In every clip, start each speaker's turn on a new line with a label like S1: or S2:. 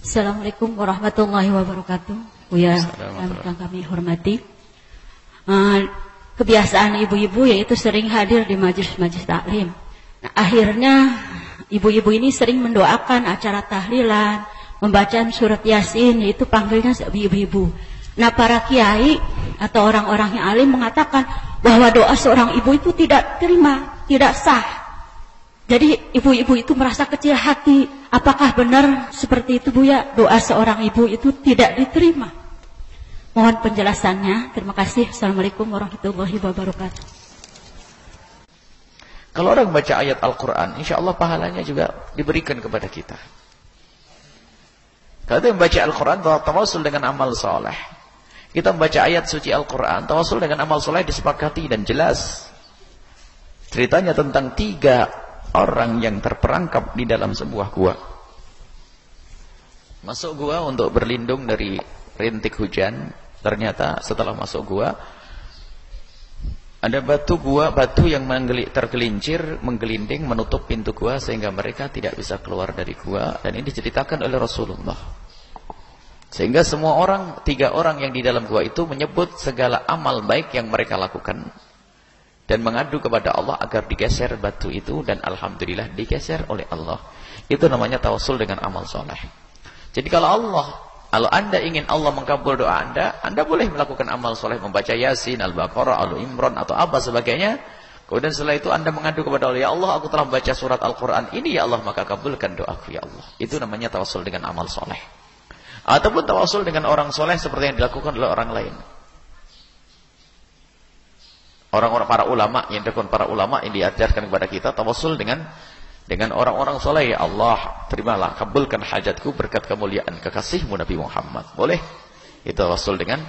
S1: Assalamualaikum warahmatullahi wabarakatuh. Buya yang kami hormati. Kebiasaan ibu-ibu yaitu sering hadir di majelis-majelis taklim. Nah, akhirnya ibu-ibu ini sering mendoakan acara tahlilan, membacaan surat Yasin, yaitu panggilnya ibu-ibu. Nah, para kiai atau orang-orang yang alim mengatakan bahwa doa seorang ibu itu tidak terima, tidak sah. Jadi ibu-ibu itu merasa kecil hati. Apakah benar seperti itu, Buya? Doa seorang ibu itu tidak diterima. Mohon penjelasannya. Terima kasih. Assalamualaikum warahmatullahi wabarakatuh.
S2: Kalau orang baca ayat Al-Quran, insya Allah pahalanya juga diberikan kepada kita. Kalau kita membaca Al-Quran, tawasul dengan amal soleh. Kita membaca ayat suci Al-Quran, tawasul dengan amal soleh disepakati dan jelas. Ceritanya tentang 3 orang yang terperangkap di dalam sebuah gua. Masuk gua untuk berlindung dari rintik hujan. Ternyata setelah masuk gua, ada batu yang tergelincir, menggelinding, menutup pintu gua sehingga mereka tidak bisa keluar dari gua. Dan ini diceritakan oleh Rasulullah. Sehingga semua orang, 3 orang yang di dalam gua itu menyebut segala amal baik yang mereka lakukan. Dan mengadu kepada Allah agar digeser batu itu, dan alhamdulillah digeser oleh Allah. Itu namanya tawasul dengan amal soleh. Jadi kalau Anda ingin Allah mengabul doa Anda boleh melakukan amal soleh, membaca Yasin, Al-Baqarah, Al-Imran atau apa sebagainya. Kemudian setelah itu Anda mengadu kepada Allah, ya Allah, aku telah membaca surat Al-Quran ini, ya Allah, maka kabulkan doaku, ya Allah. Itu namanya tawasul dengan amal soleh. Ataupun tawasul dengan orang soleh seperti yang dilakukan oleh orang lain. Orang-orang para ulama yang diajarkan kepada kita tawasul dengan orang-orang soleh. Ya Allah, terimalah, kabulkan hajatku berkat kemuliaan kekasihmu Nabi Muhammad. Boleh itu tawasul dengan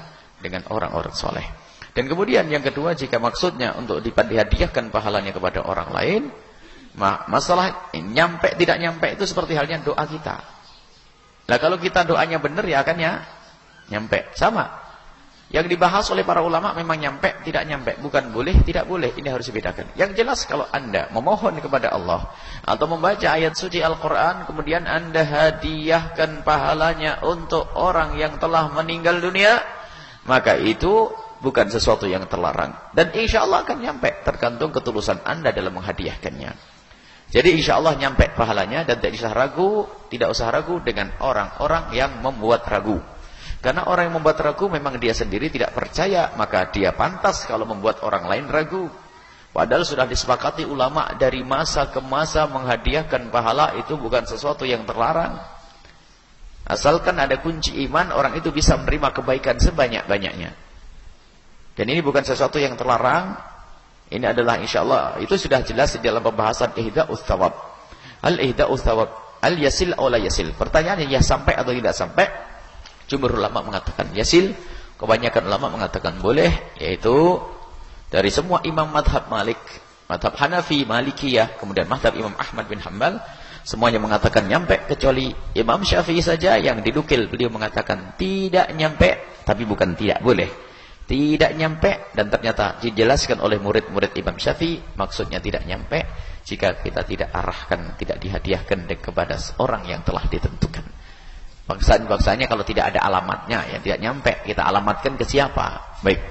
S2: orang-orang soleh. Dan kemudian yang kedua, jika maksudnya untuk dihadiahkan pahalanya kepada orang lain, masalah nyampe tidak nyampe itu seperti halnya doa kita. Nah, kalau kita doanya benar ya akan nyampe. Sama. Yang dibahas oleh para ulama memang nyampe, tidak nyampe. Bukan boleh, tidak boleh. Ini harus dibedakan. Yang jelas kalau Anda memohon kepada Allah atau membaca ayat suci Al-Quran, kemudian Anda hadiahkan pahalanya untuk orang yang telah meninggal dunia, maka itu bukan sesuatu yang terlarang. Dan insya Allah akan nyampe, tergantung ketulusan Anda dalam menghadiahkannya. Jadi insya Allah nyampe pahalanya, dan tidak usah ragu dengan orang-orang yang membuat ragu. Karena orang yang membuat ragu memang dia sendiri tidak percaya, maka dia pantas kalau membuat orang lain ragu. Padahal sudah disepakati ulama dari masa ke masa menghadiahkan pahala itu bukan sesuatu yang terlarang. Asalkan ada kunci iman, orang itu bisa menerima kebaikan sebanyak-banyaknya. Dan ini bukan sesuatu yang terlarang. Ini adalah insya Allah, itu sudah jelas di dalam pembahasan ihda'us thawab. Al-ihda'us thawab, al-yasil atau la yasil. Pertanyaannya, ya sampai atau tidak sampai? Jumhur ulama mengatakan yasil, kebanyakan ulama mengatakan boleh, yaitu dari semua imam madhab Malik, madhab Hanafi, Malikiyah, kemudian madhab Imam Ahmad bin Hanbal, semuanya mengatakan nyampe, kecuali Imam Syafi'i saja yang didukil, beliau mengatakan tidak nyampe, tapi bukan tidak boleh, tidak nyampe. Dan ternyata dijelaskan oleh murid-murid Imam Syafi'i, maksudnya tidak nyampe jika kita tidak arahkan, tidak dihadiahkan kepada orang yang telah ditentukan. Bangsanya kalau tidak ada alamatnya, ya tidak nyampe, kita alamatkan ke siapa? Baik.